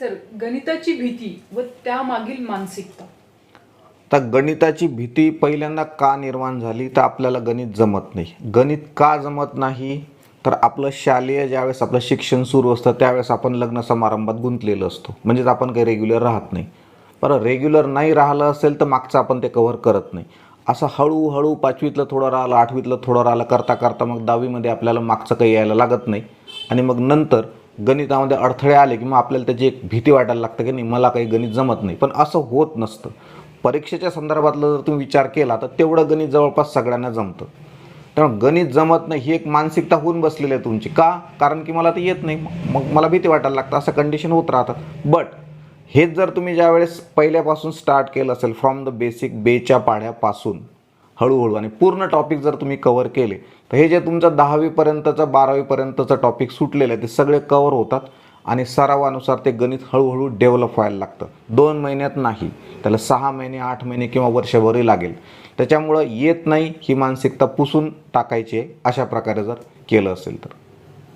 Sir, गणिताची भीती व त्यामागील मानसिकता. तर गणिताची भीती पहिल्यांदा का निर्माण झाली, तर आपल्याला गणित जमत नाही. गणित का जमत नाही, तर आपलं शालेय ज्यावेळेस आपलं शिक्षण सुरू असतं त्यावेळेस आपण लग्न समारंभात गुंतलेलं असतो, म्हणजेच आपण काही रेग्युलर राहत नाही. बरं, रेग्युलर नाही राहिलं असेल तर मागचं आपण ते कव्हर करत नाही. असं हळूहळू 5वीतलं थोडं राहिलं, 8वीतलं थोडं राहिलं, करता करता मग 10वीमध्ये आपल्याला मागचं काही यायला लागत नाही. आणि मग नंतर गणितामध्ये अडथळे आले की मग आपल्याला त्याची एक भीती वाटायला लागतं की नाही, मला काही गणित जमत नाही. पण असं होत नसतं. परीक्षेच्या संदर्भातलं जर तुम्ही विचार केला तर तेवढं गणित जवळपास सगळ्यांना जमतं. त्यामुळे गणित जमत नाही ही एक मानसिकता होऊन बसलेली आहे तुमची. का? कारण की मला ते येत नाही, मग मला भीती वाटायला लागतं, असं कंडिशन होत राहतात. बट हेच जर तुम्ही ज्यावेळेस पहिल्यापासून स्टार्ट केलं असेल, फ्रॉम द बेसिक, बेच्या पाढ्यापासून हळूहळू आणि पूर्ण टॉपिक जर तुम्ही कव्हर केले, तर हे जे तुमचं 10वीपर्यंतचं 12वीपर्यंतचं टॉपिक सुटलेलं आहे ते सगळे कव्हर होतात. आणि सरावानुसार ते गणित हळूहळू डेव्हलप व्हायला लागतं. 2 महिन्यात नाही, त्याला 6 महिने, 8 महिने किंवा वर्षभरही लागेल. त्याच्यामुळं येत नाही ही मानसिकता पुसून टाकायची आहे, अशा प्रकारे जर केलं असेल तर.